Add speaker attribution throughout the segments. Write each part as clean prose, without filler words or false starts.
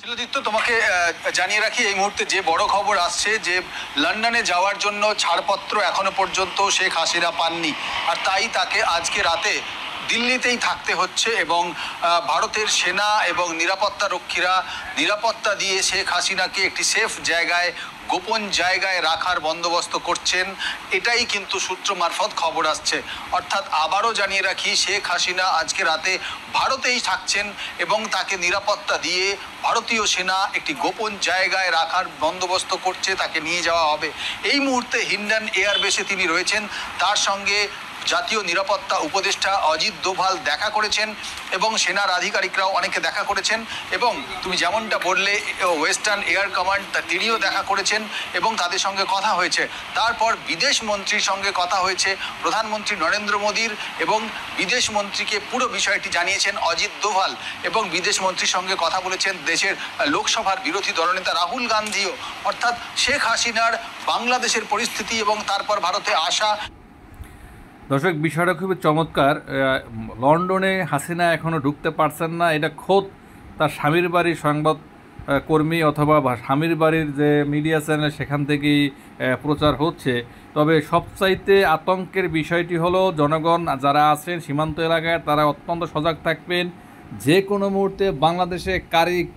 Speaker 1: শিলাদিত্য, তোমাকে জানিয়ে রাখি এই মুহূর্তে যে বড় খবর আসছে যে লন্ডনে যাওয়ার জন্য ছাড়পত্র এখনো পর্যন্ত শেখ হাসিনা পাননি, আর তাই তাকে আজকে রাতে দিল্লিতেই থাকতে হচ্ছে এবং ভারতের সেনা এবং নিরাপত্তা রক্ষীরা নিরাপত্তা দিয়ে শেখ হাসিনাকে একটি সেফ জায়গায়, গোপন জায়গায় রাখার বন্দোবস্ত করছেন। এটাই কিন্তু সূত্র মারফত খবর আসছে। অর্থাৎ আবারও জানিয়ে রাখি, শেখ হাসিনা আজকে রাতে ভারতেই থাকছেন এবং তাকে নিরাপত্তা দিয়ে ভারতীয় সেনা একটি গোপন জায়গায় রাখার বন্দোবস্ত করছে, তাকে নিয়ে যাওয়া হবে। এই মুহূর্তে হিন্ডন এয়ারবেসে তিনি রয়েছেন। তার সঙ্গে জাতীয় নিরাপত্তা উপদেষ্টা অজিত দোভাল দেখা করেছেন এবং সেনার আধিকারিকরাও অনেকে দেখা করেছেন, এবং তুমি যেমনটা বললে ওয়েস্টার্ন এয়ার কমান্ড তিনিও দেখা করেছেন এবং তাদের সঙ্গে কথা হয়েছে। তারপর বিদেশ মন্ত্রীর সঙ্গে কথা হয়েছে প্রধানমন্ত্রী নরেন্দ্র মোদীর, এবং বিদেশ মন্ত্রীকে পুরো বিষয়টি জানিয়েছেন অজিত দোভাল, এবং বিদেশ মন্ত্রীর সঙ্গে কথা বলেছেন দেশের লোকসভার বিরোধী দলনেতা রাহুল গান্ধীও। অর্থাৎ শেখ হাসিনার বাংলাদেশের পরিস্থিতি এবং তারপর ভারতে আসা।
Speaker 2: দর্শক, বিষয়টা খুবই চমৎকার। লন্ডনে হাসিনা এখনও ঢুকতে পারছেন না, এটা খোদ তার স্বামীর বাড়ির সংবাদ কর্মী অথবা স্বামীর বাড়ির যে মিডিয়া চ্যানেল সেখান থেকেই প্রচার হচ্ছে। তবে সবচাইতে আতঙ্কের বিষয়টি হলো জনগণ যারা আছেন সীমান্ত এলাকায় তারা অত্যন্ত সজাগ থাকবেন। যে কোনো মুহূর্তে বাংলাদেশে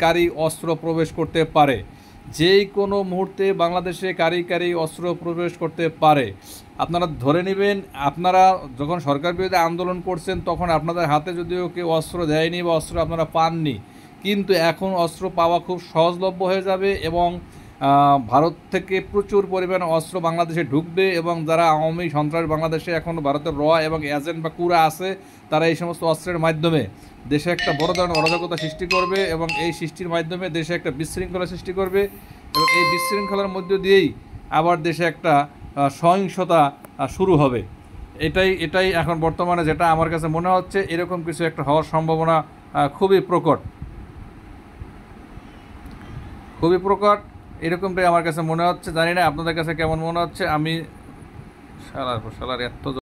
Speaker 2: কারি অস্ত্র প্রবেশ করতে পারে, যে কোনো মুহূর্তে বাংলাদেশে কারি অস্ত্র প্রবেশ করতে পারে। আপনারা ধরে নেবেন, আপনারা যখন সরকার বিরোধী আন্দোলন করছেন তখন আপনাদের হাতে যদিও কেউ অস্ত্র দেয়নি বা অস্ত্র আপনারা পাননি, কিন্তু এখন অস্ত্র পাওয়া খুব সহজলভ্য হয়ে যাবে এবং ভারত থেকে প্রচুর পরিমাণে অস্ত্র বাংলাদেশে ঢুকবে, এবং যারা আওয়ামী সন্ত্রাস বাংলাদেশে এখন ভারতের র এবং এজেন্ট বা কুরা আছে তারা এই সমস্ত অস্ত্রের মাধ্যমে দেশে একটা বড় ধরনের অরাজকতা সৃষ্টি করবে এবং এই সৃষ্টির মাধ্যমে দেশে একটা বিশৃঙ্খলা সৃষ্টি করবে, এবং এই বিশৃঙ্খলার মধ্য দিয়েই আবার দেশে একটা সহিংসতা শুরু হবে। এটাই এখন বর্তমানে যেটা আমার কাছে মনে হচ্ছে, এরকম কিছু একটা হওয়ার সম্ভাবনা খুবই প্রকট। এরকমটাই আমার কাছে মনে হচ্ছে। জানি না আপনাদের কাছে কেমন মনে হচ্ছে। আমি শালার এত